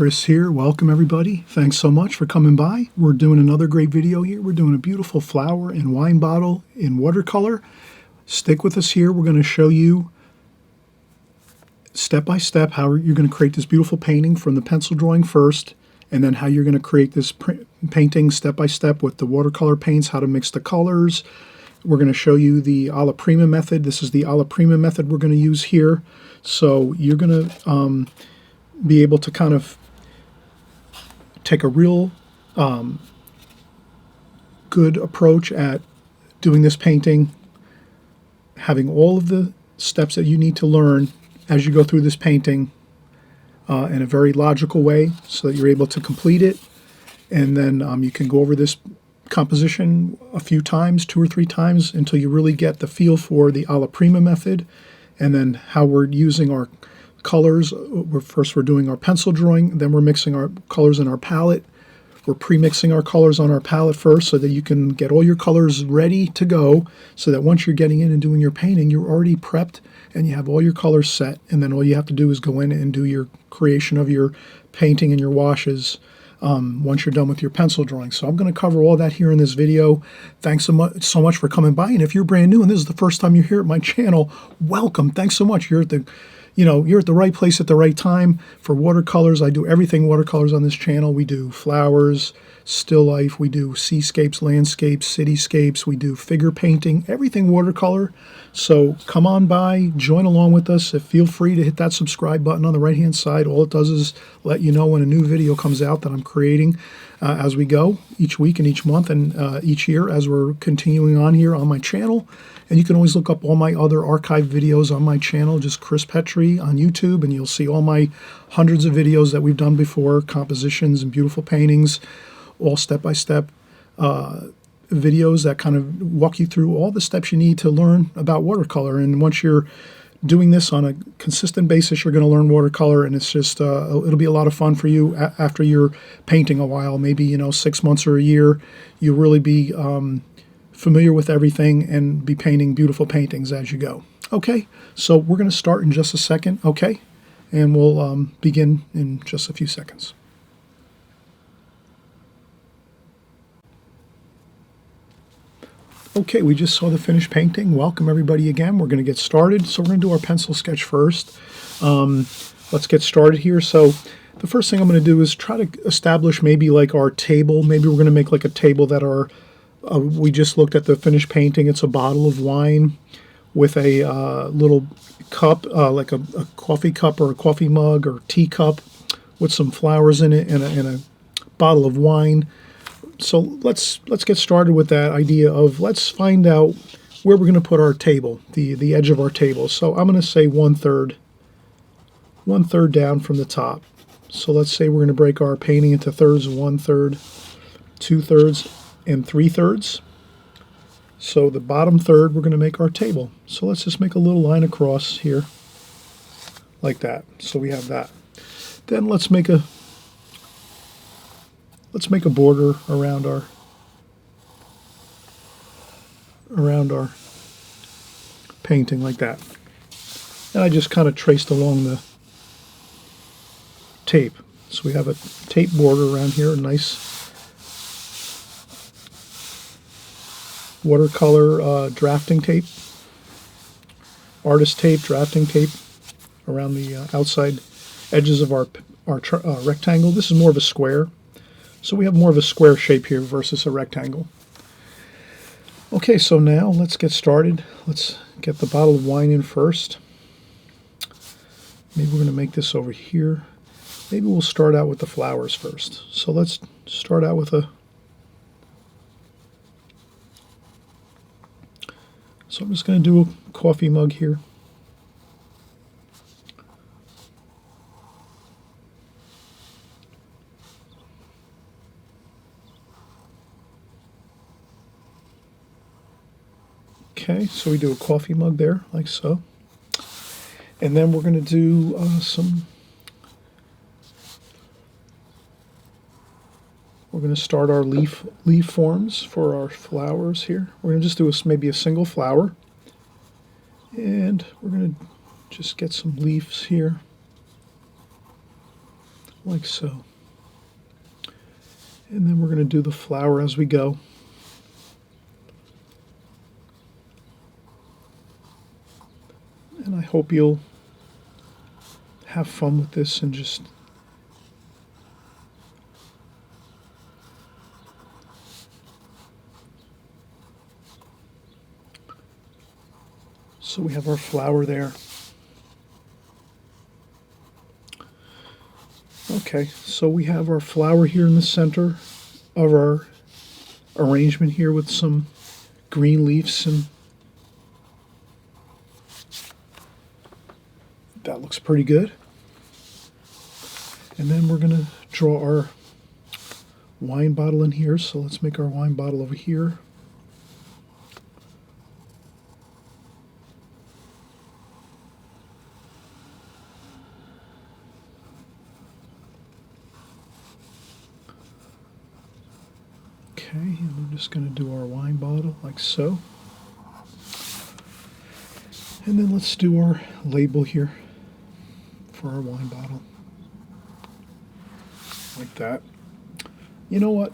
Chris here. Welcome everybody. Thanks so much for coming by. We're doing another great video here. We're doing a beautiful flower and wine bottle in watercolor. Stick with us here. We're going to show you step by step how you're going to create this beautiful painting from the pencil drawing first, and then how you're going to create this painting step by step with the watercolor paints, how to mix the colors. We're going to show you the alla prima method. This is the alla prima method we're going to use here. So you're going to be able to kind of take a real good approach at doing this painting, having all of the steps that you need to learn as you go through this painting in a very logical way so that you're able to complete it. And then you can go over this composition a few times, 2 or 3 times, until you really get the feel for the alla prima method, and then how we're using our colors. First we're doing our pencil drawing, then we're mixing our colors in our palette. We're pre-mixing our colors on our palette first so that you can get all your colors ready to go, so that once you're getting in and doing your painting, you're already prepped and you have all your colors set, and then all you have to do is go in and do your creation of your painting and your washes once you're done with your pencil drawing. So I'm going to cover all that here in this video. Thanks so much for coming by, and if you're brand new and this is the first time you're here at my channel, welcome. Thanks so much. You're at the right place at the right time for watercolors. I do everything watercolors on this channel. We do flowers, still life, we do seascapes, landscapes, cityscapes, we do figure painting, everything watercolor. So come on by, join along with us. Feel free to hit that subscribe button on the right hand side. All it does is let you know when a new video comes out that I'm creating as we go each week and each month and each year as we're continuing on here on my channel. And you can always look up all my other archived videos on my channel, just Chris Petri on YouTube, and you'll see all my hundreds of videos that we've done before, compositions and beautiful paintings, all step-by-step videos that kind of walk you through all the steps you need to learn about watercolor. And once you're doing this on a consistent basis, you're going to learn watercolor, and it's just it'll be a lot of fun for you after you're painting a while, maybe 6 months or a year. You'll really be familiar with everything and be painting beautiful paintings as you go. Okay, so we're going to start in just a second, okay? And we'll begin in just a few seconds. Okay, we just saw the finished painting. Welcome everybody again. We're going to get started. So we're going to do our pencil sketch first. Let's get started here. So the first thing I'm going to do is try to establish maybe like our table. Maybe we're going to make like a table that we just looked at the finished painting. It's a bottle of wine with a little cup, like a coffee cup or a coffee mug or teacup with some flowers in it, and a bottle of wine. So let's get started with that idea of, let's find out where we're going to put our table, the edge of our table. So I'm going to say 1/3 down from the top. So let's say we're going to break our painting into thirds, 1/3, 2/3, and 3/3. So the bottom third, we're going to make our table. So let's just make a little line across here like that. So we have that. Then let's make a border around our painting like that. And I just kind of traced along the tape. So we have a tape border around here, a nice watercolor drafting tape, artist tape, drafting tape around the outside edges of our rectangle. This is more of a square. So we have more of a square shape here versus a rectangle. Okay, so now let's get started. Let's get the bottle of wine in first. Maybe we're going to make this over here. Maybe we'll start out with the flowers first. So let's start out with So I'm just going to do a coffee mug here. Okay, so we do a coffee mug there, like so. And then we're going to do we're going to start our leaf forms for our flowers here. We're going to just do maybe a single flower. And we're going to just get some leaves here. like so. And then we're going to do the flower as we go. And I hope you'll have fun with this and just so we have our flower there. Okay, so we have our flower here in the center of our arrangement here with some green leaves, and that looks pretty good. And then we're going to draw our wine bottle in here, so let's make our wine bottle over here. Okay, and we're just going to do our wine bottle like so. And then let's do our label here for our wine bottle. Like that. You know what?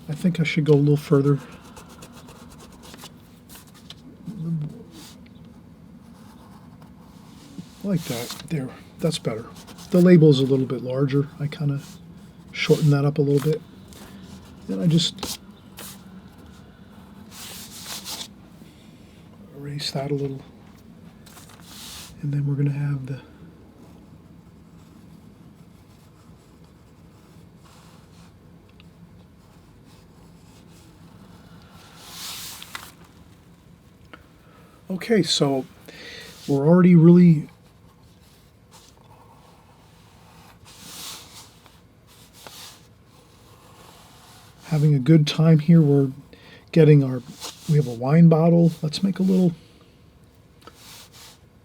I think I should go a little further. Like that. There. That's better. The label is a little bit larger. I kind of shorten that up a little bit. And I just erase that a little. And then we're going to have the okay, so we're already really having a good time here. We're getting we have a wine bottle. Let's make a little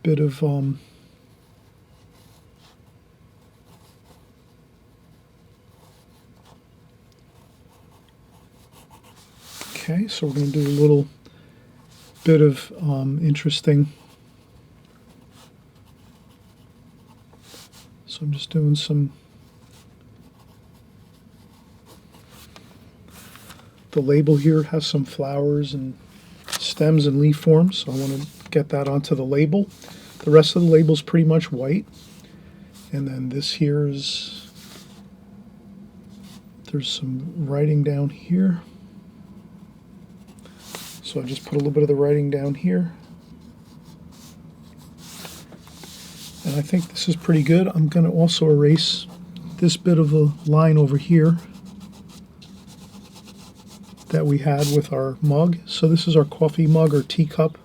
bit of okay, so we're going to do a little bit of interesting. So I'm just doing some. The label here has some flowers and stems and leaf forms, so I want to get that onto the label. The rest of the label is pretty much white. And then this here is, there's some writing down here. So I just put a little bit of the writing down here. And I think this is pretty good. I'm going to also erase this bit of a line over here that we had with our mug. So this is our coffee mug or teacup.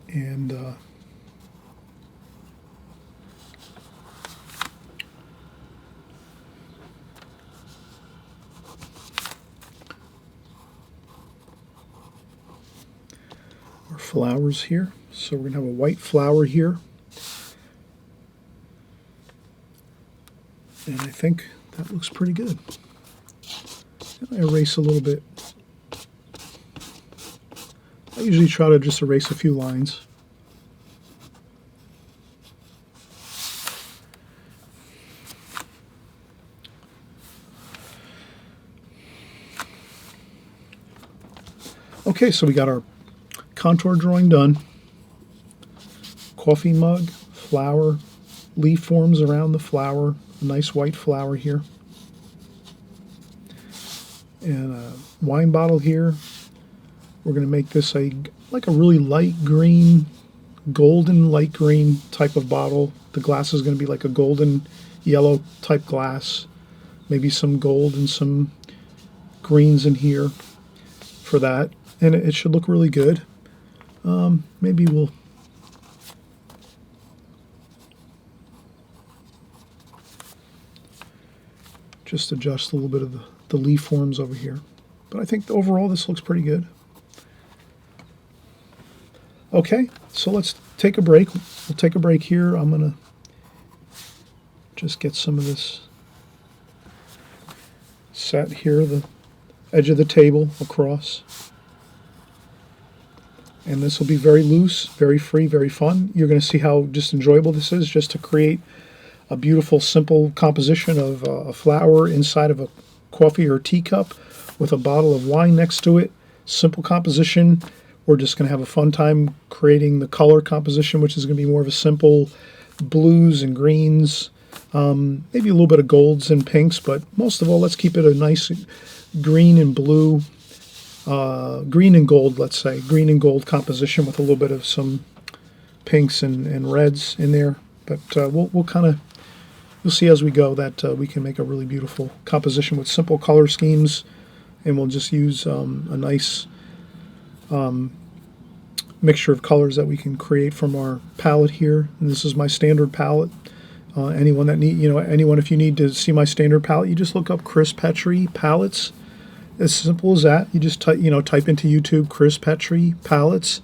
And our flowers here. So we're going to have a white flower here. And I think that looks pretty good. I erase a little bit. I usually try to just erase a few lines. Okay, so we got our contour drawing done. Coffee mug, flower, leaf forms around the flower, a nice white flower here. And a wine bottle here. We're going to make this like a really light green, golden light green type of bottle. The glass is going to be like a golden yellow type glass. Maybe some gold and some greens in here for that. And it should look really good. Maybe we'll just adjust a little bit of the leaf forms over here. But I think overall this looks pretty good. Okay, so let's take a break. We'll take a break here. I'm going to just get some of this set here, the edge of the table across. And this will be very loose, very free, very fun. You're going to see how just enjoyable this is, just to create a beautiful, simple composition of a flower inside of a coffee or teacup with a bottle of wine next to it. Simple composition. We're just going to have a fun time creating the color composition, which is going to be more of a simple blues and greens, maybe a little bit of golds and pinks, but most of all, let's keep it a nice green and blue, green and gold, let's say, green and gold composition with a little bit of some pinks and reds in there. But we'll kind of, you'll see as we go that we can make a really beautiful composition with simple color schemes, and we'll just use a nice mixture of colors that we can create from our palette here. And this is my standard palette. Anyone if you need to see my standard palette, you just look up Chris Petri palettes. As simple as that. You just type into YouTube Chris Petri palettes,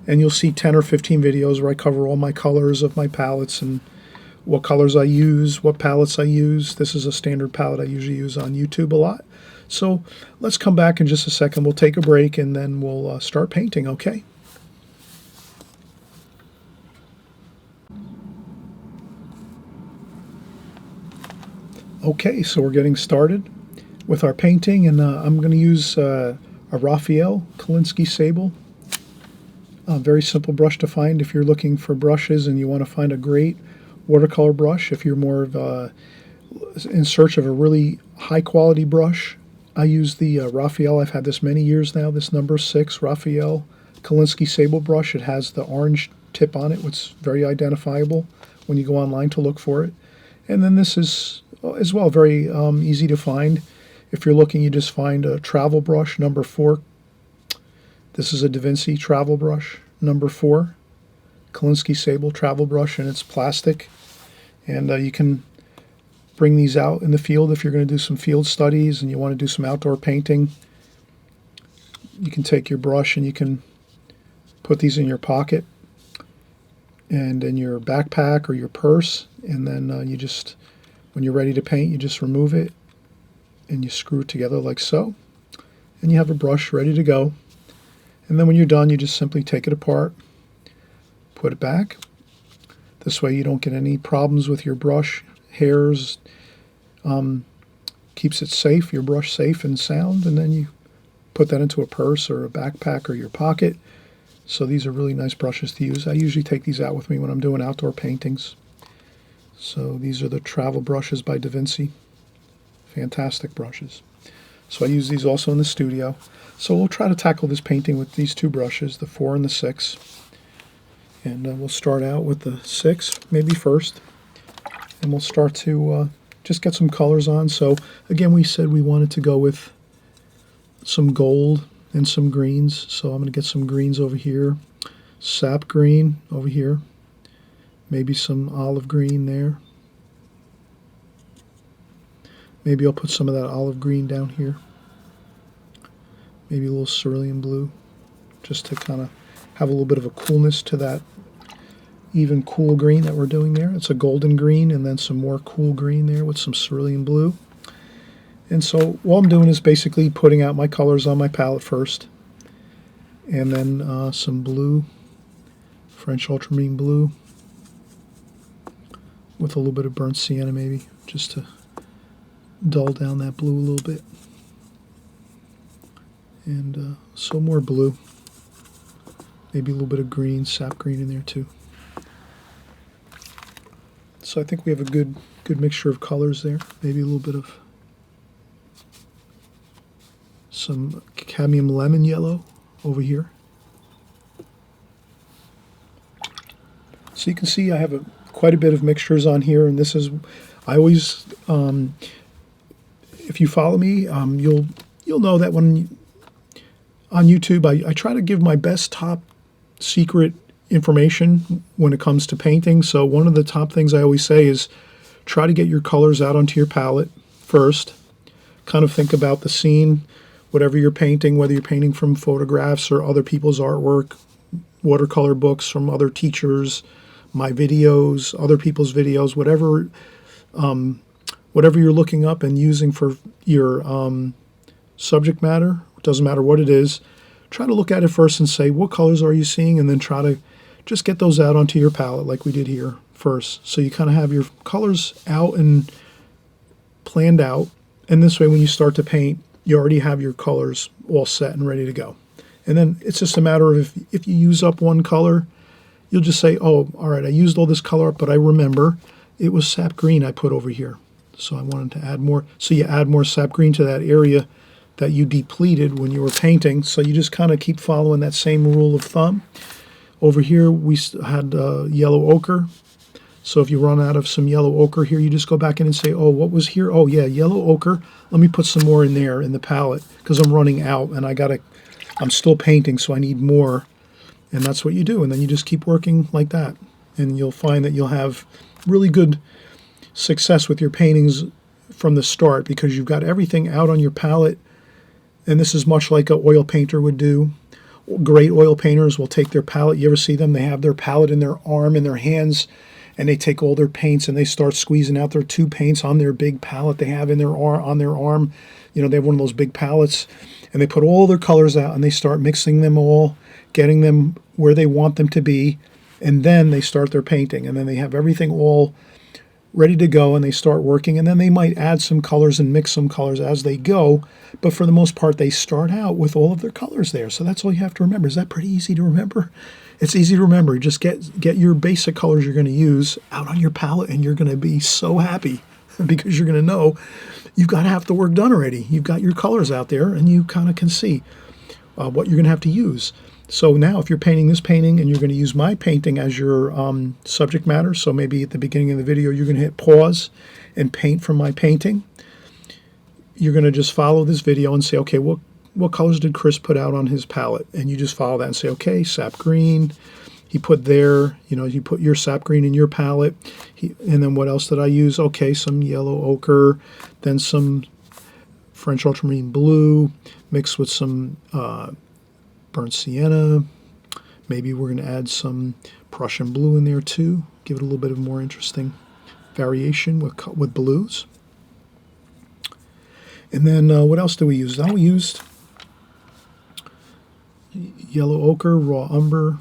and you'll see 10 or 15 videos where I cover all my colors of my palettes and what colors I use, what palettes I use. This is a standard palette I usually use on YouTube a lot. So let's come back in just a second. We'll take a break and then we'll start painting, okay? Okay, so we're getting started with our painting, and I'm going to use a Raphael Kolinsky Sable. A very simple brush to find if you're looking for brushes and you want to find a great watercolor brush. If you're more of in search of a really high quality brush, I use the Raphael. I've had this many years now, this number 6 Raphael Kolinsky Sable brush. It has the orange tip on it, which is very identifiable when you go online to look for it. And then this is as well very easy to find. If you're looking, you just find a travel brush, number 4. This is a Da Vinci travel brush, number 4. Kolinsky Sable travel brush, and it's plastic. And you can bring these out in the field if you're going to do some field studies and you want to do some outdoor painting. You can take your brush and you can put these in your pocket and in your backpack or your purse, and then you just, when you're ready to paint, you just remove it and you screw it together like so, and you have a brush ready to go. And then when you're done, you just simply take it apart, put it back. This way you don't get any problems with your brush hairs. Keeps it safe, your brush safe and sound, and then you put that into a purse or a backpack or your pocket. So these are really nice brushes to use. I usually take these out with me when I'm doing outdoor paintings. So these are the travel brushes by Da Vinci. Fantastic brushes. So I use these also in the studio. So we'll try to tackle this painting with these two brushes, the 4 and the 6. And we'll start out with the 6, maybe first. And we'll start to just get some colors on. So again, we said we wanted to go with some gold and some greens. So I'm going to get some greens over here, sap green over here, maybe some olive green there. Maybe I'll put some of that olive green down here. Maybe a little cerulean blue, just to kind of have a little bit of a coolness to that even cool green that we're doing there. It's a golden green and then some more cool green there with some cerulean blue. And so what I'm doing is basically putting out my colors on my palette first, and then some blue, French ultramarine blue, with a little bit of burnt sienna maybe, just to dull down that blue a little bit. And some more blue, maybe a little bit of green, sap green in there too. So I think we have a good mixture of colors there. Maybe a little bit of some cadmium lemon yellow over here. So you can see I have quite a bit of mixtures on here, and this is, I always, if you follow me, you'll know that when on YouTube I try to give my best top secret information when it comes to painting. So one of the top things I always say is try to get your colors out onto your palette first. Kind of think about the scene, whatever you're painting, whether you're painting from photographs or other people's artwork, watercolor books from other teachers, my videos, other people's videos, whatever you're looking up and using for your subject matter, it doesn't matter what it is, try to look at it first and say, what colors are you seeing? And then try to just get those out onto your palette like we did here first. So you kind of have your colors out and planned out. And this way, when you start to paint, you already have your colors all set and ready to go. And then it's just a matter of if you use up one color, you'll just say, oh, all right, I used all this color up, but I remember it was sap green I put over here. So I wanted to add more. So you add more sap green to that area that you depleted when you were painting. So you just kind of keep following that same rule of thumb. Over here, we had yellow ochre. So if you run out of some yellow ochre here, you just go back in and say, oh, what was here? Oh, yeah, yellow ochre. Let me put some more in there in the palette because I'm running out and I'm still painting, so I need more. And that's what you do. And then you just keep working like that. And you'll find that you'll have really good success with your paintings from the start because you've got everything out on your palette. And this is much like an oil painter would do. Great oil painters will take their palette. You ever see them? They have their palette in their arm, in their hands, and they take all their paints and they start squeezing out their two paints on their big palette they have in their on their arm. You know, they have one of those big palettes, and they put all their colors out and they start mixing them all, getting them where they want them to be, and then they start their painting, and then they have everything all ready to go, and they start working, and then they might add some colors and mix some colors as they go, but for the most part, they start out with all of their colors there. So that's all you have to remember. Is that pretty easy to remember? It's easy to remember. Just get your basic colors you're going to use out on your palette, and you're going to be so happy because you're going to know you've got half the work done already. You've got your colors out there, and you kind of can see what you're going to have to use. So now if you're painting this painting and you're going to use my painting as your subject matter, so maybe at the beginning of the video you're going to hit pause and paint from my painting, you're going to just follow this video and say, okay, what colors did Chris put out on his palette? And you just follow that and say, okay, sap green, he put there, you know, you put your sap green in your palette. And then what else did I use? Okay, some yellow ochre, then some French ultramarine blue mixed with some burnt sienna. Maybe we're going to add some Prussian blue in there too. Give it a little bit of more interesting variation with blues. And then what else do we use? Now we used yellow ochre, raw umber,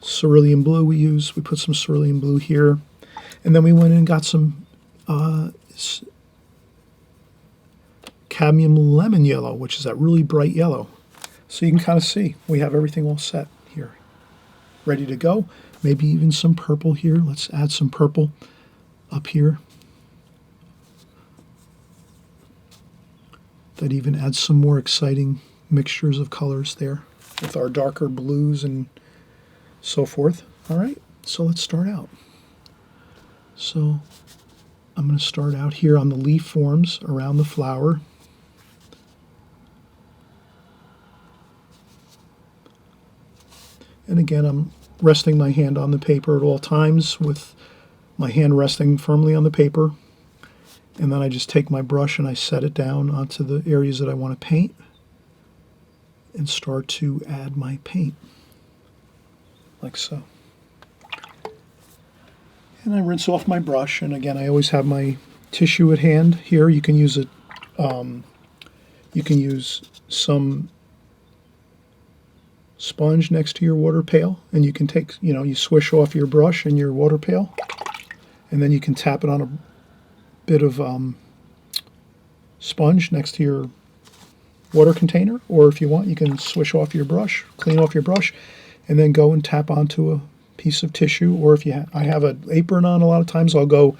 cerulean blue we used. We put some cerulean blue here. And then we went in and got some cadmium lemon yellow, which is that really bright yellow. So you can kind of see we have everything all set here, ready to go. Maybe even some purple here. Let's add some purple up here. That even adds some more exciting mixtures of colors there with our darker blues and so forth. All right, so let's start out. So I'm going to start out here on the leaf forms around the flower. And again, I'm resting my hand on the paper at all times with my hand resting firmly on the paper. And then I just take my brush and I set it down onto the areas that I want to paint and start to add my paint, like so. And I rinse off my brush, and again, I always have my tissue at hand here. You can use it. You can use some sponge next to your water pail, and you can take, you swish off your brush in your water pail, and then you can tap it on a bit of sponge next to your water container, or if you want, you can swish off your brush, clean off your brush, and then go and tap onto a piece of tissue. Or if I have an apron on, a lot of times I'll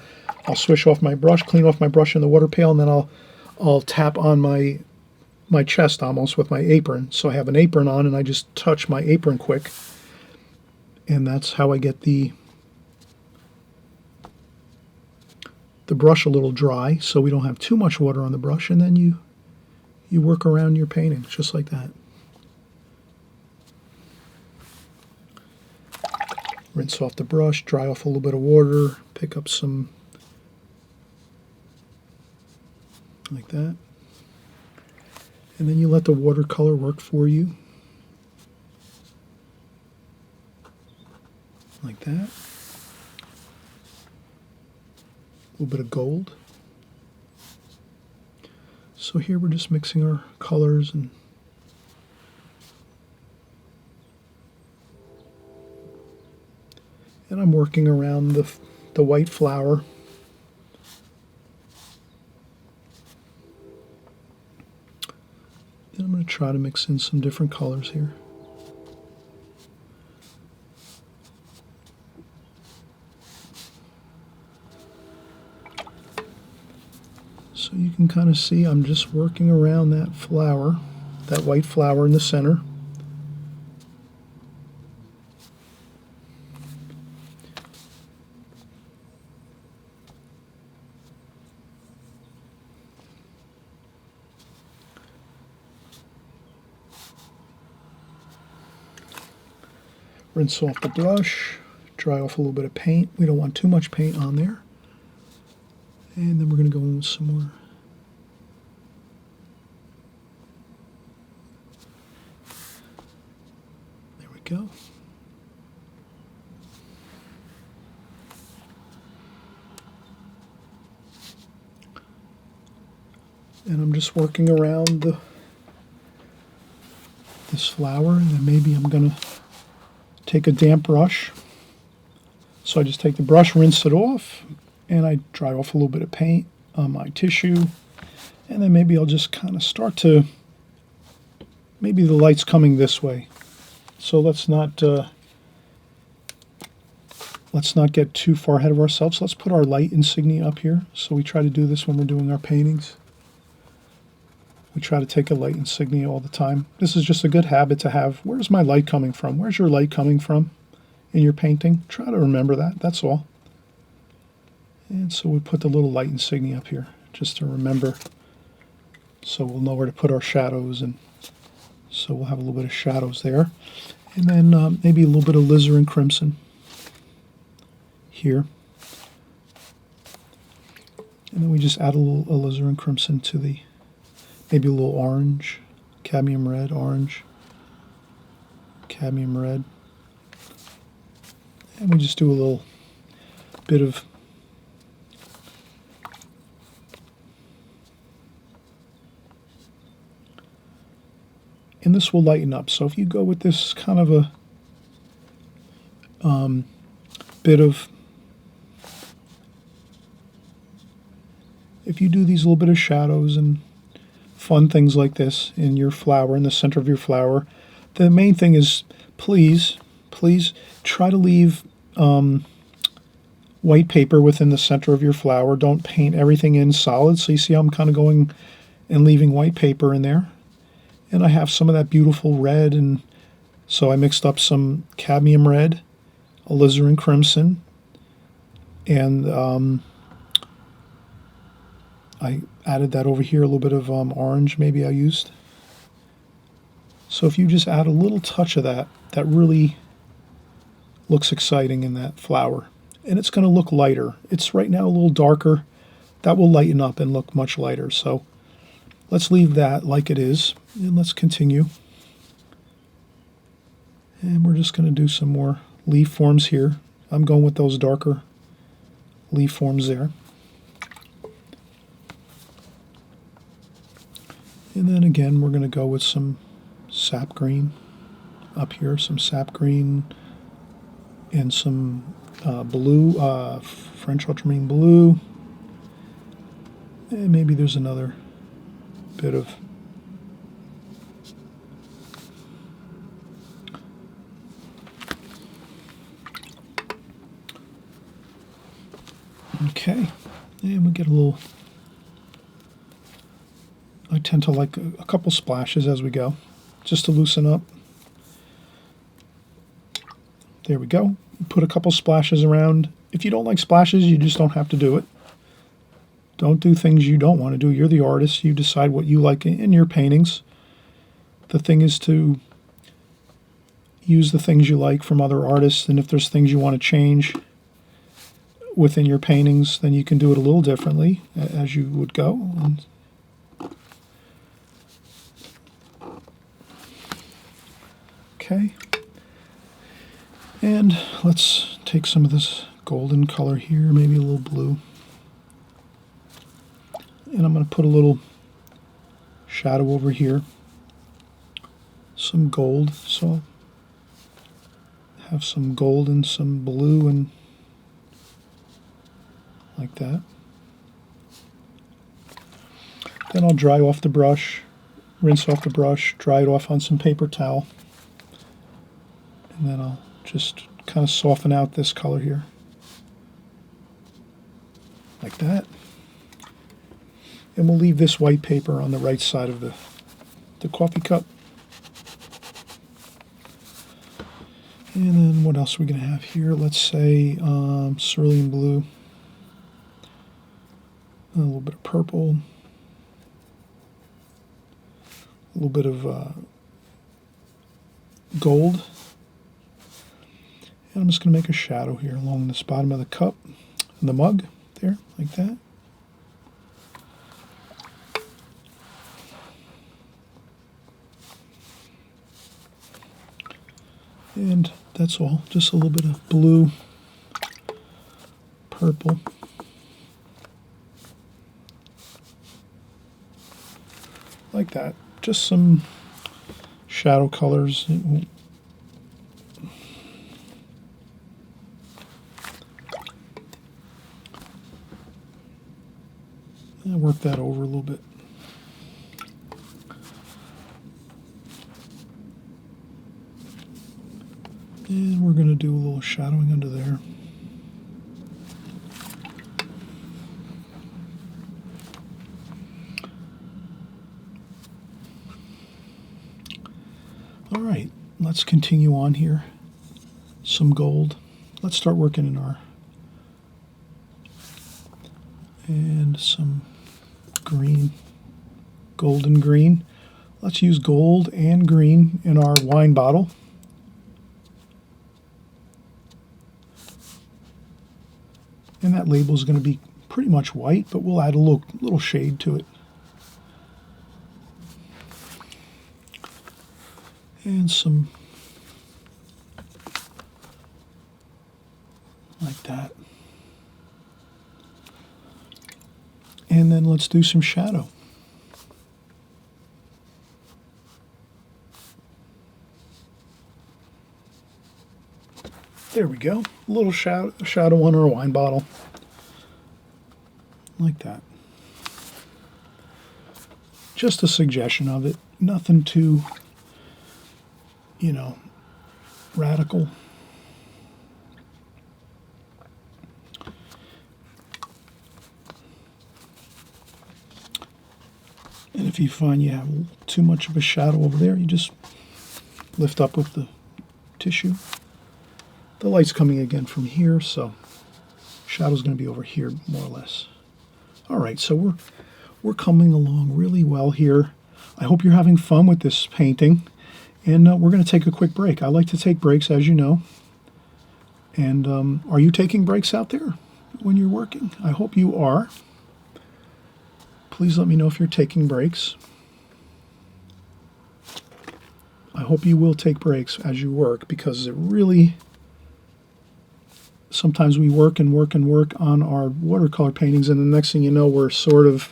swish off my brush, clean off my brush in the water pail, and then I'll tap on my chest almost with my apron. So I have an apron on, and I just touch my apron quick, and that's how I get the brush a little dry, so we don't have too much water on the brush, and then you work around your painting just like that. Rinse off the brush, dry off a little bit of water, pick up some like that, and then you let the watercolor work for you like that. A little bit of gold. So here we're just mixing our colors and And I'm working around the white flower. And I'm going to try to mix in some different colors here. So you can kind of see I'm just working around that flower, that white flower in the center. Rinse off the brush, dry off a little bit of paint. We don't want too much paint on there. And then we're going to go in with some more. There we go. And I'm just working around this flower, and then maybe I'm going to take a damp brush. So I just take the brush, rinse it off, and I dry off a little bit of paint on my tissue. And then maybe I'll just kind of start to, maybe the light's coming this way. So let's not get too far ahead of ourselves. Let's put our light insignia up here. So we try to do this when we're doing our paintings. We try to take a light insignia all the time. This is just a good habit to have. Where's my light coming from? Where's your light coming from in your painting? Try to remember that, that's all. And so we put the little light insignia up here, just to remember. So we'll know where to put our shadows, and so we'll have a little bit of shadows there. And then maybe a little bit of alizarin crimson here. And then we just add a little alizarin crimson to the, maybe a little orange, cadmium red, orange, cadmium red. And we just do a little bit of and this will lighten up. So if you go with this kind of a bit of, if you do these little bit of shadows and fun things like this in your flower, in the center of your flower, the main thing is please try to leave white paper within the center of your flower. Don't paint everything in solid. So you see how I'm kind of going and leaving white paper in there. And I have some of that beautiful red, and so I mixed up some cadmium red, alizarin crimson, and I added that over here, a little bit of orange maybe I used. So if you just add a little touch of that, that really looks exciting in that flower. And it's going to look lighter. It's right now a little darker. That will lighten up and look much lighter. So let's leave that like it is, and let's continue. And we're just going to do some more leaf forms here. I'm going with those darker leaf forms there. And then again, we're going to go with some sap green up here, some sap green and some blue, French ultramarine blue. And maybe there's another bit of okay, and we get a little, I tend to like a couple splashes as we go, just to loosen up. There we go. Put a couple splashes around. If you don't like splashes, you just don't have to do it. Don't do things you don't want to do. You're the artist. You decide what you like in your paintings. The thing is to use the things you like from other artists, and if there's things you want to change within your paintings, then you can do it a little differently as you would go. And okay. And let's take some of this golden color here, maybe a little blue. And I'm going to put a little shadow over here, some gold. So have some gold and some blue and like that. Then I'll dry off the brush, rinse off the brush, dry it off on some paper towel, and then I'll just kind of soften out this color here, like that. And we'll leave this white paper on the right side of the coffee cup. And then what else are we going to have here? Let's say cerulean blue, a little bit of purple, a little bit of gold. And I'm just going to make a shadow here along this bottom of the cup and the mug there, like that. And that's all, just a little bit of blue, purple, like that. Just some shadow colors. And work that over a little bit. And we're going to do a little shadowing under there. All right, let's continue on here. Some gold. Let's start working in our, and some green, golden green. Let's use gold and green in our wine bottle. And that label is going to be pretty much white, but we'll add a little shade to it. And some like that. And then let's do some shadow. There we go. A little shadow on our wine bottle. Like that. Just a suggestion of it. Nothing too, radical. And if you find you have too much of a shadow over there, you just lift up with the tissue. The light's coming again from here, so shadow's going to be over here more or less. All right, so we're coming along really well here. I hope you're having fun with this painting, and we're going to take a quick break. I like to take breaks, as you know. And are you taking breaks out there when you're working? I hope you are. Please let me know if you're taking breaks. I hope you will take breaks as you work, because it really... Sometimes we work and work and work on our watercolor paintings, and the next thing you know, we're sort of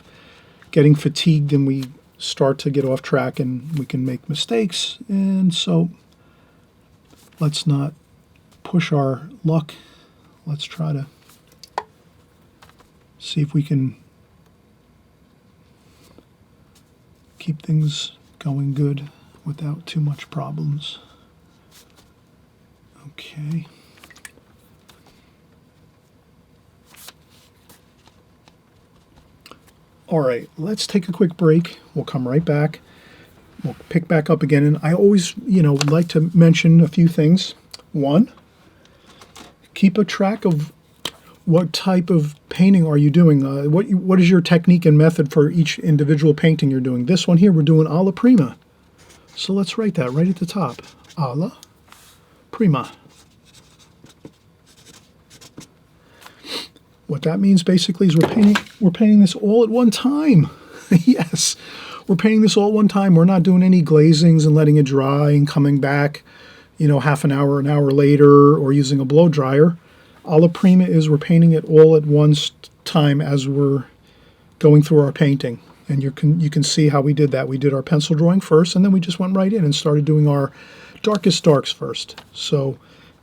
getting fatigued and we start to get off track and we can make mistakes. And so let's not push our luck. Let's try to see if we can keep things going good without too much problems. Okay. All right, let's take a quick break. We'll come right back. We'll pick back up again. And I always, like to mention a few things. One, keep a track of what type of painting are you doing. What is your technique and method for each individual painting you're doing? This one here, we're doing alla prima. So let's write that right at the top. Alla prima. What that means basically is we're painting this all at one time. Yes, we're painting this all at one time. We're not doing any glazings and letting it dry and coming back, half an hour later, or using a blow dryer. Alla prima is we're painting it all at one time as we're going through our painting. And you can see how we did that. We did our pencil drawing first, and then we just went right in and started doing our darkest darks first. So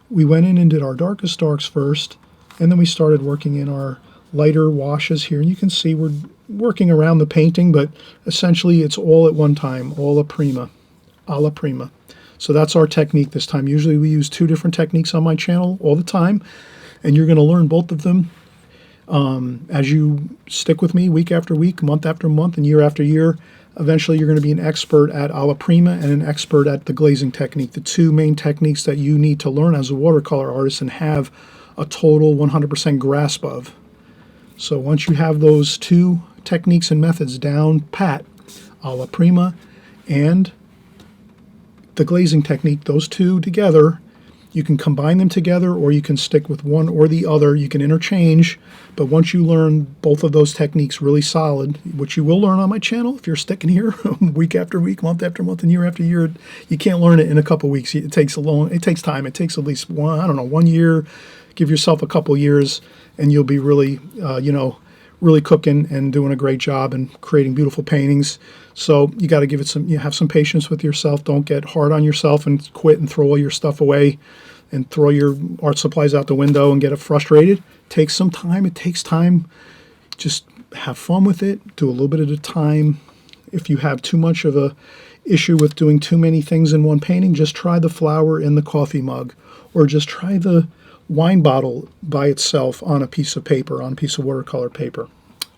we went in and did our darkest darks first, and then we started working in our lighter washes here. And you can see we're working around the painting, but essentially it's all at one time, all a la prima. So that's our technique this time. Usually we use 2 different techniques on my channel all the time, and you're going to learn both of them as you stick with me week after week, month after month, and year after year. Eventually you're going to be an expert at a la prima and an expert at the glazing technique, the 2 main techniques that you need to learn as a watercolor artist and have a total 100% grasp of. So once you have those 2 techniques and methods down pat, a la prima and the glazing technique, those 2 together, you can combine them together or you can stick with one or the other. You can interchange, but once you learn both of those techniques really solid, which you will learn on my channel if you're sticking here week after week, month after month, and year after year, you can't learn it in a couple weeks. It takes time. It takes at least 1 year. Give yourself a couple years and you'll be really, really cooking and doing a great job and creating beautiful paintings. So you got to give it have some patience with yourself. Don't get hard on yourself and quit and throw all your stuff away and throw your art supplies out the window and get frustrated. Take some time. It takes time. Just have fun with it. Do a little bit at a time. If you have too much of a issue with doing too many things in one painting, just try the flower in the coffee mug, or just try the wine bottle by itself on a piece of paper, on a piece of watercolor paper.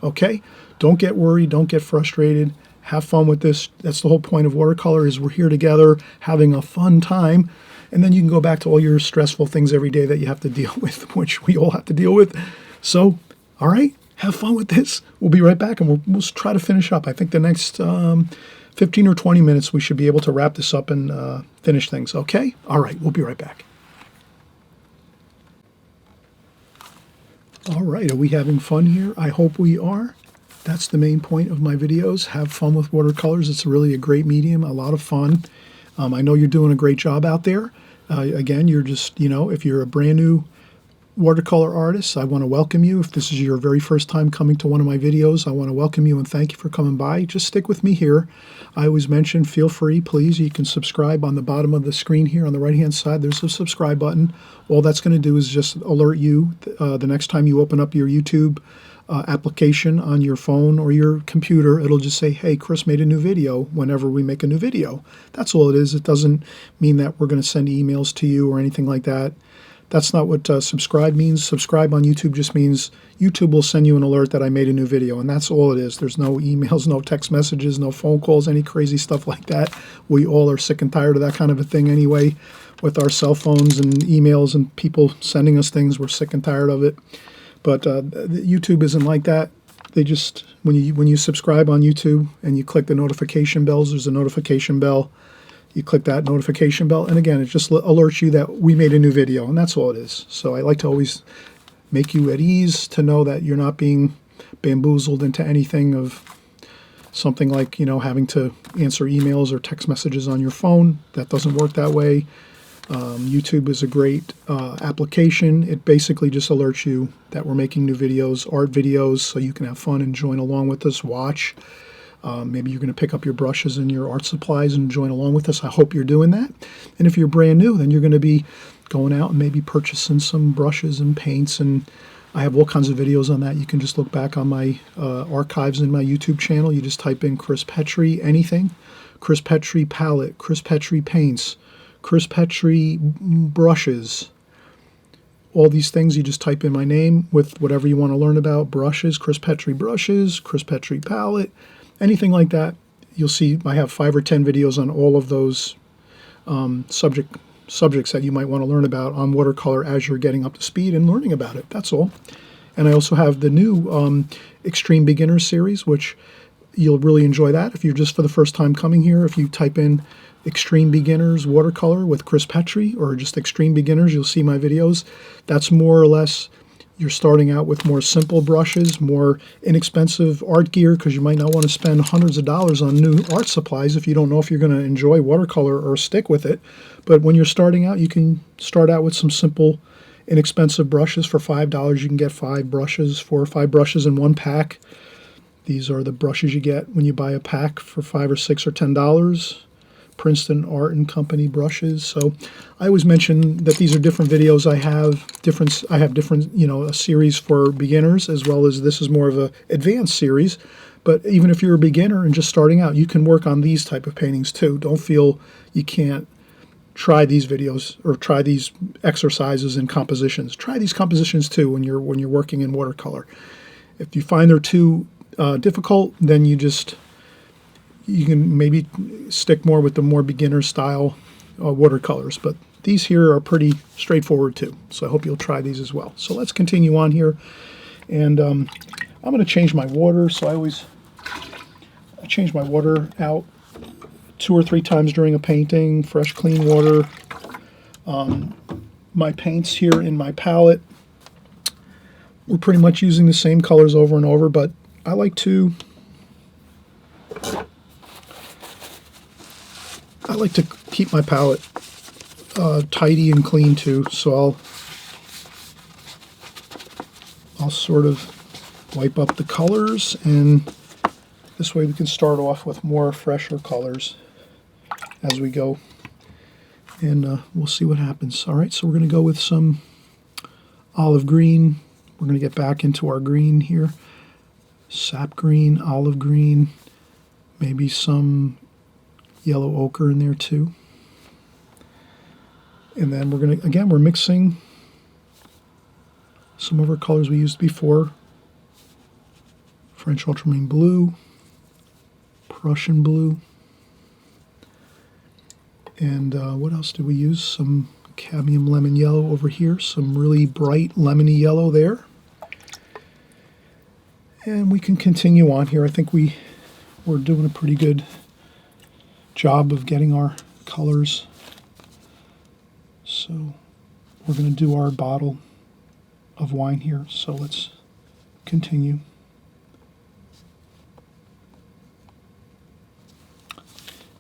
Okay? Don't get worried. Don't get frustrated. Have fun with this. That's the whole point of watercolor, is we're here together having a fun time. And then you can go back to all your stressful things every day that you have to deal with, which we all have to deal with. So, all right, have fun with this. We'll be right back, and we'll try to finish up. I think the next 15 or 20 minutes, we should be able to wrap this up and finish things. Okay? All right, we'll be right back. All right, are we having fun here? I hope we are. That's the main point of my videos. Have fun with watercolors. It's really a great medium, a lot of fun. I know you're doing a great job out there. Again, you're just, if you're a brand new watercolor artist, I want to welcome you. If this is your very first time coming to one of my videos, I want to welcome you and thank you for coming by. Just stick with me here. I always mention, feel free, please. You can subscribe on the bottom of the screen here on the right-hand side. There's a subscribe button. All that's going to do is just alert you the next time you open up your YouTube application on your phone or your computer. It'll just say, hey, Chris made a new video whenever we make a new video. That's all it is. It doesn't mean that we're going to send emails to you or anything like that. That's not what subscribe means. Subscribe on YouTube just means YouTube will send you an alert that I made a new video, and that's all it is. There's no emails, no text messages, no phone calls, any crazy stuff like that. We all are sick and tired of that kind of a thing anyway. With our cell phones and emails and people sending us things, we're sick and tired of it. But YouTube isn't like that. They just, when you subscribe on YouTube and you click the notification bells, there's a notification bell. You click that notification bell, and again, it just alerts you that we made a new video, and that's all it is. So I like to always make you at ease to know that you're not being bamboozled into anything of something like, having to answer emails or text messages on your phone. That doesn't work that way. YouTube is a great application. It basically just alerts you that we're making new videos, art videos, so you can have fun and join along with us, watch. Maybe you're going to pick up your brushes and your art supplies and join along with us. I hope you're doing that. And if you're brand new, then you're going to be going out and maybe purchasing some brushes and paints. And I have all kinds of videos on that. You can just look back on my archives in my YouTube channel. You just type in Chris Petri, anything. Chris Petri palette, Chris Petri paints, Chris Petri brushes. All these things, you just type in my name with whatever you want to learn about. Brushes, Chris Petri brushes, Chris Petri palette. Anything like that, you'll see I have 5 or 10 videos on all of those subjects that you might want to learn about on watercolor as you're getting up to speed and learning about it. That's all. And I also have the new Extreme Beginners series, which you'll really enjoy that if you're just for the first time coming here. If you type in Extreme Beginners Watercolor with Chris Petri or just Extreme Beginners, you'll see my videos. That's more or less, you're starting out with more simple brushes, more inexpensive art gear, because you might not want to spend hundreds of dollars on new art supplies if you don't know if you're going to enjoy watercolor or stick with it. But when you're starting out, you can start out with some simple, inexpensive brushes. For $5, you can get 5 brushes, 4 or 5 brushes in one pack. These are the brushes you get when you buy a pack for $5 or $6 or $10. Princeton Art and Company brushes. So I always mention that these are different videos. I have different, a series for beginners, as well as this is more of a advanced series. But even if you're a beginner and just starting out, you can work on these type of paintings too. Don't feel you can't try these videos or try these exercises and compositions. Try these compositions too when you're working in watercolor. If you find they're too difficult, then you can maybe stick more with the more beginner style watercolors. But these here are pretty straightforward too. So I hope you'll try these as well. So let's continue on here. And I'm going to change my water. So I change my water out 2 or 3 times during a painting. Fresh, clean water. My paints here in my palette, we're pretty much using the same colors over and over, but I like to keep my palette tidy and clean too. So I'll sort of wipe up the colors, and this way we can start off with more fresher colors as we go, and we'll see what happens. All right, so we're going to go with some olive green. We're going to get back into our green here. Sap green, olive green, maybe some yellow ochre in there too. And then we're mixing some of our colors we used before. French ultramarine blue, Prussian blue, and what else did we use? Some cadmium lemon yellow over here, some really bright lemony yellow there. And we can continue on here. I think we're doing a pretty good job of getting our colors. So we're going to do our bottle of wine here. So let's continue.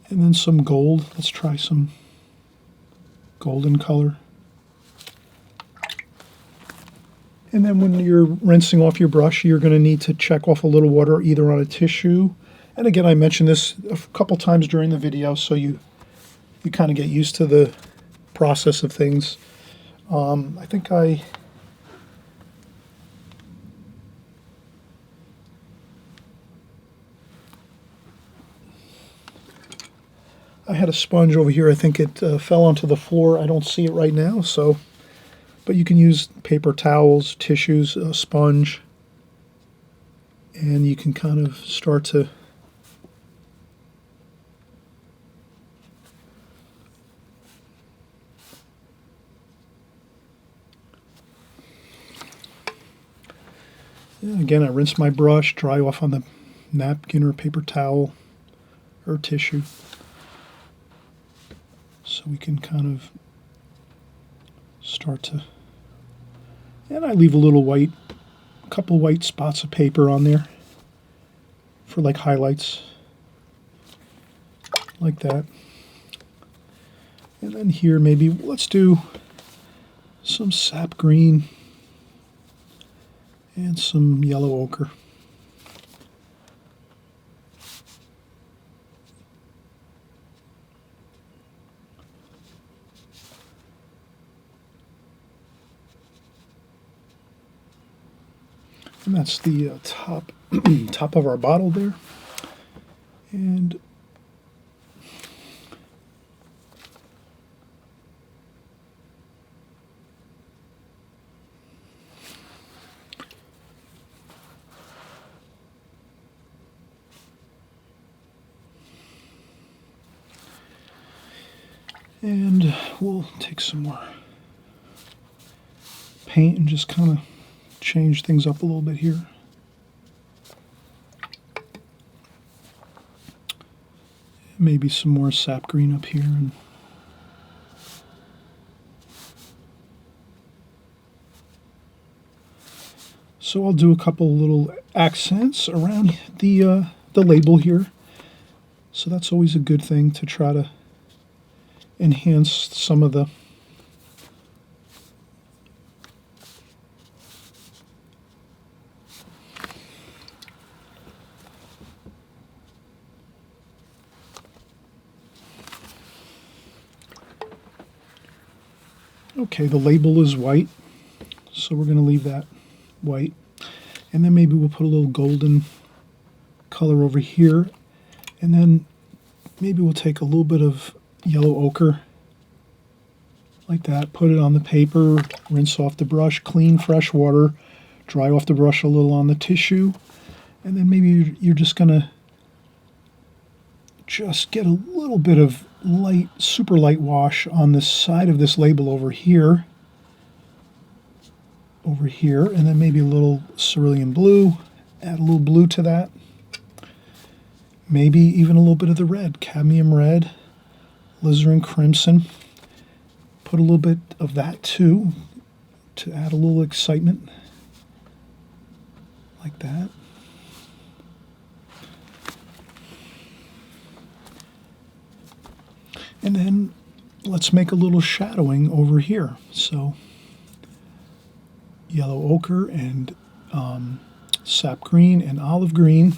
And then some gold. Let's try some golden color. And then when you're rinsing off your brush, you're going to need to check off a little water either on a tissue. And again, I mentioned this a couple times during the video, so you kind of get used to the process of things. I think I had a sponge over here. I think it fell onto the floor. I don't see it right now, but you can use paper towels, tissues, a sponge, and you can kind of start to again, I rinse my brush, dry off on the napkin or paper towel or tissue, so we can kind of start to, and I leave a couple white spots of paper on there for like highlights, like that. And then here maybe let's do some sap green and some yellow ochre. And that's the top of our bottle there. And we'll take some more paint and just kind of change things up a little bit here. Maybe some more sap green up here. And so I'll do a couple little accents around the label here. So that's always a good thing, to try to enhance some of the Okay, the label is white, so we're going to leave that white. And then maybe we'll put a little golden color over here. And then maybe we'll take a little bit of yellow ochre, like that, put it on the paper, rinse off the brush, clean, fresh water, dry off the brush a little on the tissue. And then maybe you're just going to just get a little bit of light, super light wash on the side of this label over here, and then maybe a little cerulean blue, add a little blue to that, maybe even a little bit of the red, cadmium red, alizarin crimson, put a little bit of that too, to add a little excitement, like that. And then let's make a little shadowing over here. So yellow ochre and sap green and olive green.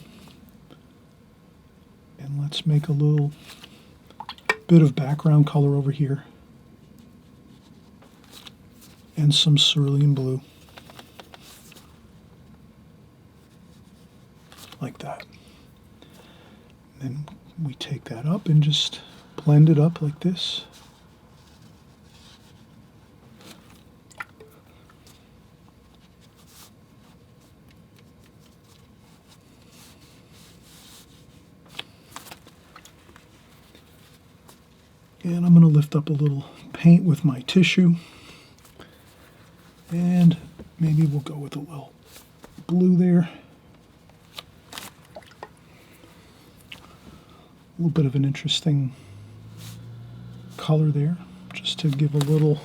And let's make a little bit of background color over here. And some cerulean blue. Like that. Then we take that up and just blend it up like this. And I'm going to lift up a little paint with my tissue. And maybe we'll go with a little blue there. A little bit of an interesting color there, just to give a little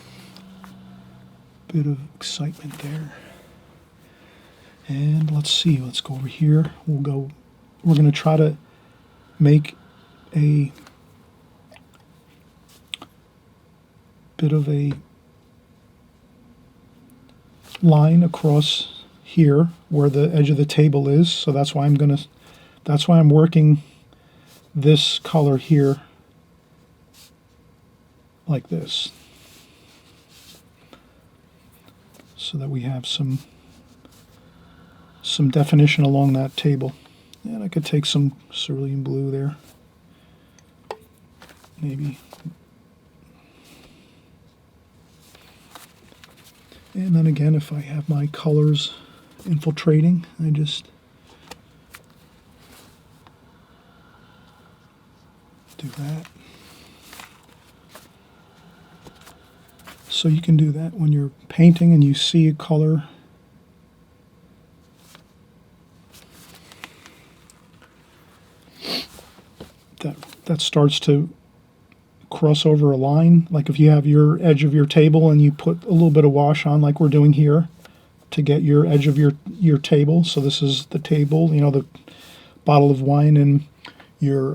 bit of excitement there. And let's see, let's go over here. We're going to try to make a bit of a line across here where the edge of the table is. So that's why I'm working this color here like this, so that we have some definition along that table. And I could take some cerulean blue there, maybe. And then again, if I have my colors infiltrating, I just do that. So you can do that when you're painting and you see a color. That starts to cross over a line. Like if you have your edge of your table and you put a little bit of wash on, like we're doing here, to get your edge of your table. So this is the table, you know, the bottle of wine and your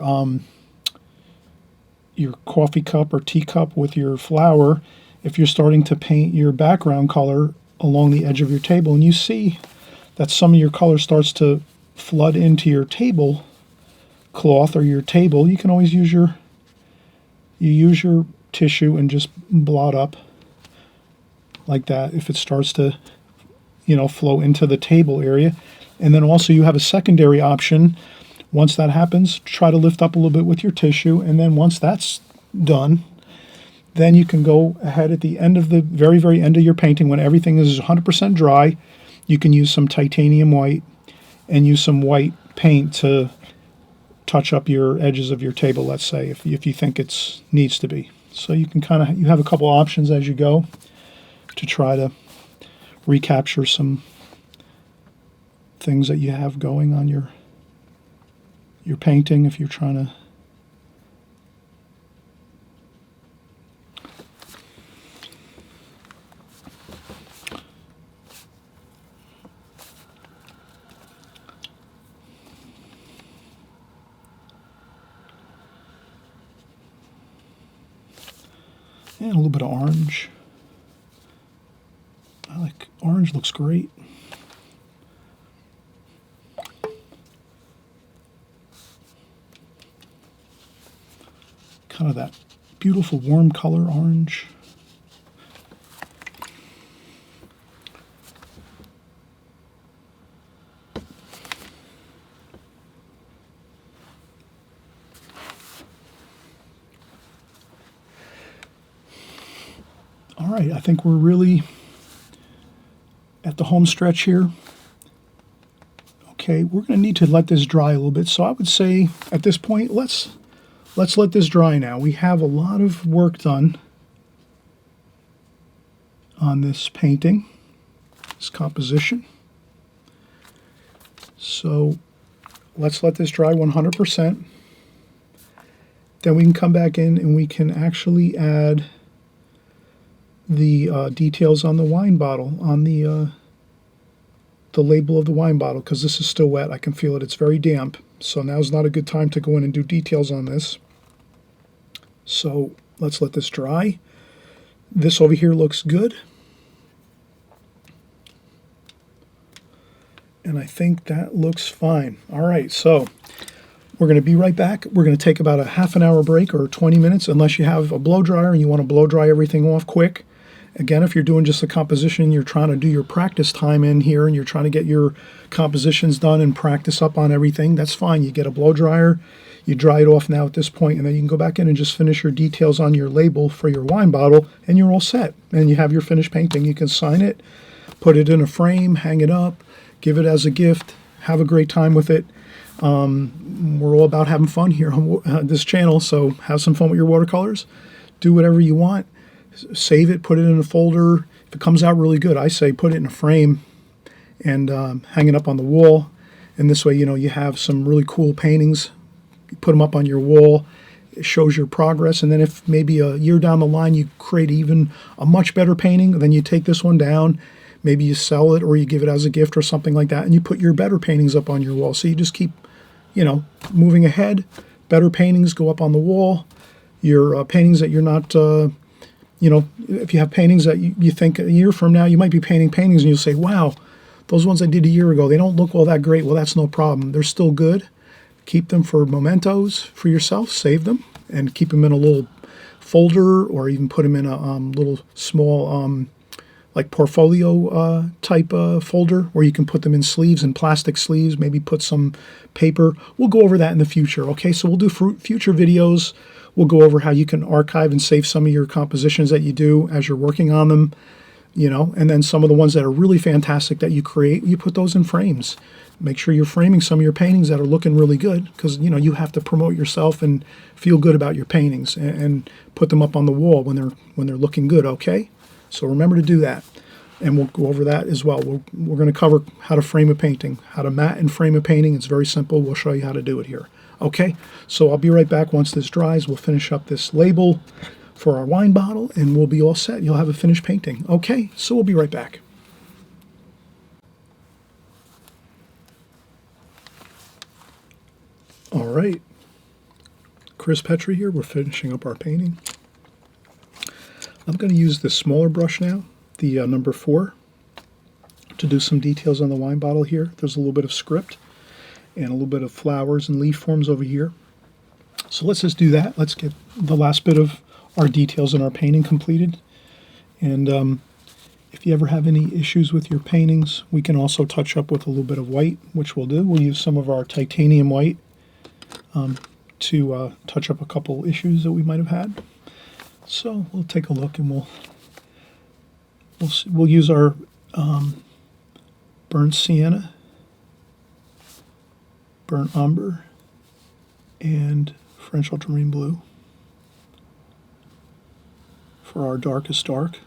coffee cup or teacup with your flower. If you're starting to paint your background color along the edge of your table and you see that some of your color starts to flood into your table cloth or your table, you can always use your tissue and just blot up like that if it starts to, you know, flow into the table area. And then also you have a secondary option. Once that happens, try to lift up a little bit with your tissue, and then once that's done, then you can go ahead at the end of the very, very end of your painting, when everything is 100% dry, you can use some titanium white and use some white paint to touch up your edges of your table, let's say, if you think it needs to be. So you can you have a couple options as you go to try to recapture some things that you have going on your painting if you're trying to and a little bit of orange. I like orange, looks great. Kind of that beautiful warm color orange. All right, I think we're really at the home stretch here. Okay, we're going to need to let this dry a little bit. So I would say at this point, let's let this dry now. We have a lot of work done on this painting, this composition. So let's let this dry 100%. Then we can come back in and we can actually add the details on the wine bottle, on the label of the wine bottle, because this is still wet. I can feel it. It's very damp. So now's not a good time to go in and do details on this. So let's let this dry. This over here looks good. And I think that looks fine. All right, so we're going to be right back. We're going to take about a half an hour break or 20 minutes, unless you have a blow dryer and you want to blow dry everything off quick. Again, if you're doing just a composition, you're trying to do your practice time in here and you're trying to get your compositions done and practice up on everything, that's fine. You get a blow dryer, you dry it off now at this point, and then you can go back in and just finish your details on your label for your wine bottle, and you're all set. And you have your finished painting. You can sign it, put it in a frame, hang it up, give it as a gift, have a great time with it. We're all about having fun here on this channel, so have some fun with your watercolors. Do whatever you want. Save it, put it in a folder. If it comes out really good, I say put it in a frame and hang it up on the wall. And this way, you know, you have some really cool paintings. You put them up on your wall. It shows your progress. And then if maybe a year down the line you create even a much better painting, then you take this one down. Maybe you sell it or you give it as a gift or something like that, and you put your better paintings up on your wall. So you just keep, you know, moving ahead. Better paintings go up on the wall. Your paintings that you're not... you know, if you have paintings that you think a year from now, you might be painting paintings and you'll say, wow, those ones I did a year ago, they don't look all that great. Well, that's no problem. They're still good. Keep them for mementos for yourself. Save them and keep them in a little folder, or even put them in a little small like portfolio type folder where you can put them in sleeves, and plastic sleeves, maybe put some paper. We'll go over that in the future, okay? So we'll do future videos. We'll go over how you can archive and save some of your compositions that you do as you're working on them, you know, and then some of the ones that are really fantastic that you create, you put those in frames. Make sure you're framing some of your paintings that are looking really good, because, you know, you have to promote yourself and feel good about your paintings, and put them up on the wall when they're looking good, okay? So remember to do that, and we'll go over that as well. We're going to cover how to frame a painting, how to mat and frame a painting. It's very simple. We'll show you how to do it here. Okay, so I'll be right back once this dries. We'll finish up this label for our wine bottle, and we'll be all set. You'll have a finished painting. Okay, so we'll be right back. All right, Chris Petri here. We're finishing up our painting. I'm going to use this smaller brush now, the number 4, to do some details on the wine bottle here. There's a little bit of script and a little bit of flowers and leaf forms over here. So let's just do that. Let's get the last bit of our details in our painting completed. And if you ever have any issues with your paintings, we can also touch up with a little bit of white, which we'll do. We'll use some of our titanium white to touch up a couple issues that we might have had. So we'll take a look, and we'll use our burnt sienna, burnt umber, and French ultramarine blue for our darkest dark.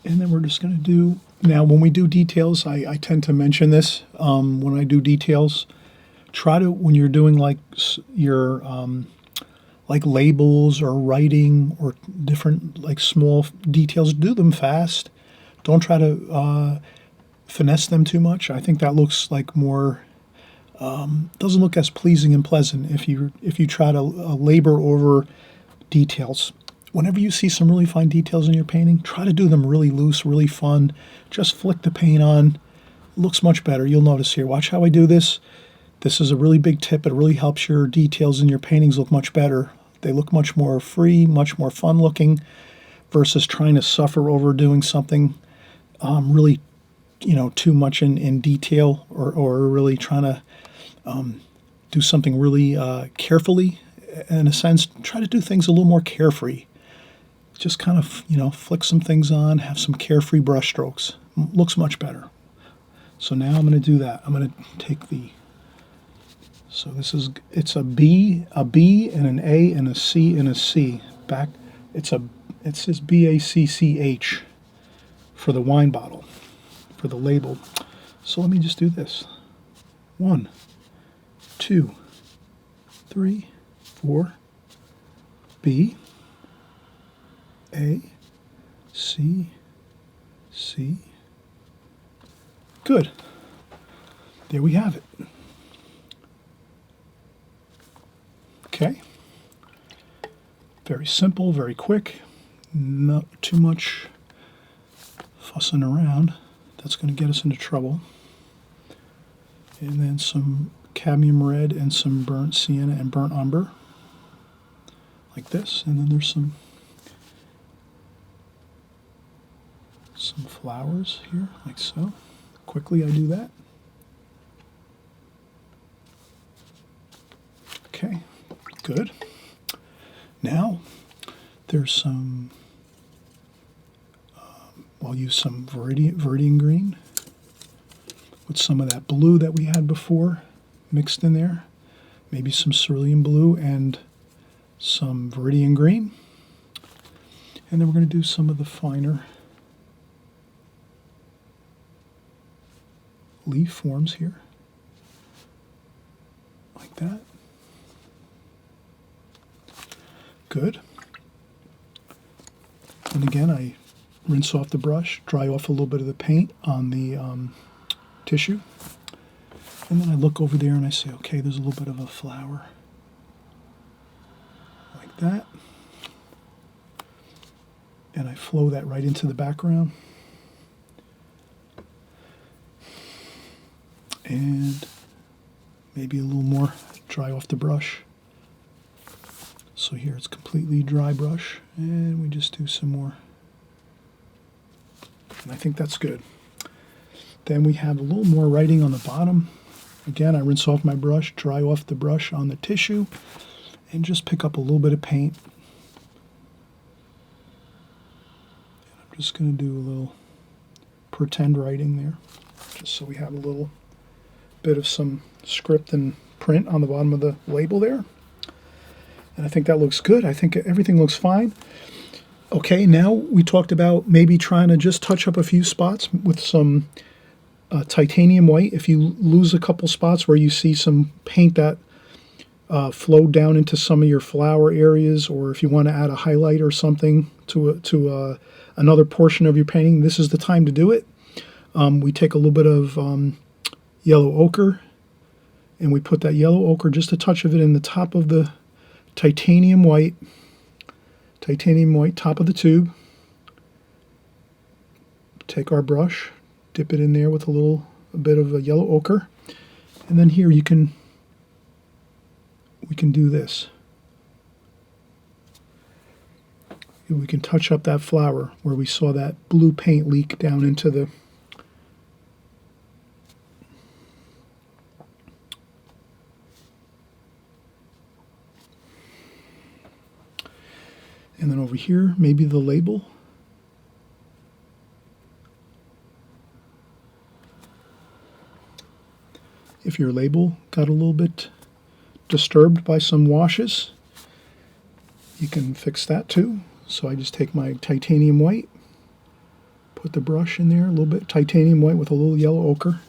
And then we're just going to do, now when we do details, I tend to mention this, when I do details, try to, when you're doing like your like labels or writing or different like small details, do them fast. Don't try to finesse them too much. I think that looks like more, doesn't look as pleasing and pleasant if you try to labor over details. Whenever you see some really fine details in your painting, try to do them really loose, really fun. Just flick the paint on. It looks much better. You'll notice here. Watch how I do this. This is a really big tip. It really helps your details in your paintings look much better. They look much more free, much more fun looking, versus trying to suffer over doing something really, too much in detail, or really trying to do something really carefully. In a sense, try to do things a little more carefree. just kind of, flick some things on, have some carefree brush strokes. Looks much better. So now I'm going to do that. I'm going to take so it's a B, and an A, and a C, and a C. Back, it says BACCH for the wine bottle, for the label. So let me just do this. 1, 2, 3, 4, B, A, C, C. Good. There we have it. Okay. Very simple, very quick. Not too much fussing around. That's going to get us into trouble. And then some cadmium red and some burnt sienna and burnt umber. Like this. And then there's some flowers here, like so. Quickly I do that. Okay, good. Now there's some, I'll use some Viridian green with some of that blue that we had before mixed in there. Maybe some cerulean blue and some Viridian green. And then we're going to do some of the finer leaf forms here, like that. Good. And again, I rinse off the brush, dry off a little bit of the paint on the tissue, and then I look over there and I say, okay, there's a little bit of a flower, like that, and I flow that right into the background. And maybe a little more dry off the brush. So here it's completely dry brush, and we just do some more. And I think that's good. Then we have a little more writing on the bottom. Again, I rinse off my brush, dry off the brush on the tissue, and just pick up a little bit of paint. And I'm just going to do a little pretend writing there, just so we have a little bit of some script and print on the bottom of the label there. And I think that looks good. I think everything looks fine. Okay, now we talked about maybe trying to just touch up a few spots with some titanium white. If you lose a couple spots where you see some paint that flowed down into some of your flower areas, or if you want to add a highlight or something to another portion of your painting, this is the time to do it. We take a little bit of yellow ochre, and we put that yellow ochre, just a touch of it, in the top of the titanium white top of the tube. Take our brush, dip it in there with a bit of a yellow ochre, and then here we can do this. We can touch up that flower where we saw that blue paint leak down into the and then over here, maybe the label. If your label got a little bit disturbed by some washes, you can fix that too. So I just take my titanium white, put the brush in there, a little bit titanium white with a little yellow ochre,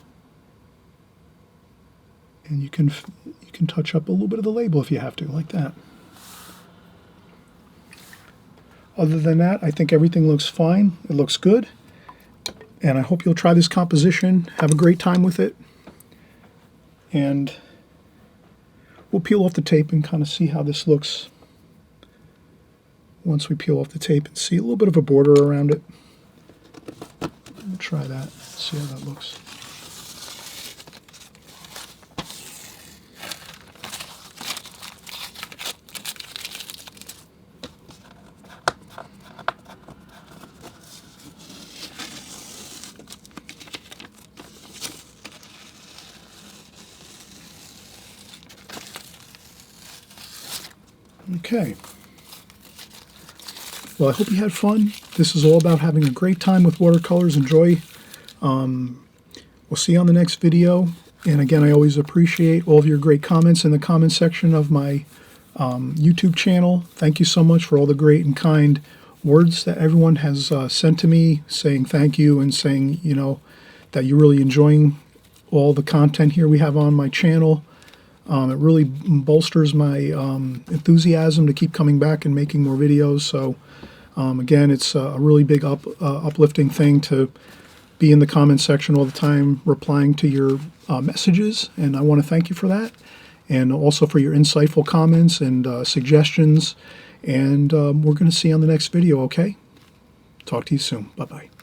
and you can touch up a little bit of the label if you have to, like that. Other than that, I think everything looks fine. It looks good. And I hope you'll try this composition. Have a great time with it. And we'll peel off the tape and kind of see how this looks once we peel off the tape and see a little bit of a border around it. We'll try that, see how that looks. Okay. Well, I hope you had fun. This is all about having a great time with watercolors. Enjoy. We'll see you on the next video. And again, I always appreciate all of your great comments in the comment section of my YouTube channel. Thank you so much for all the great and kind words that everyone has sent to me, saying thank you and saying, you know, that you're really enjoying all the content here we have on my channel. It really bolsters my enthusiasm to keep coming back and making more videos. So again, it's a really big uplifting thing to be in the comment section all the time replying to your messages, and I want to thank you for that, and also for your insightful comments and suggestions. And we're going to see you on the next video, okay? Talk to you soon. Bye-bye.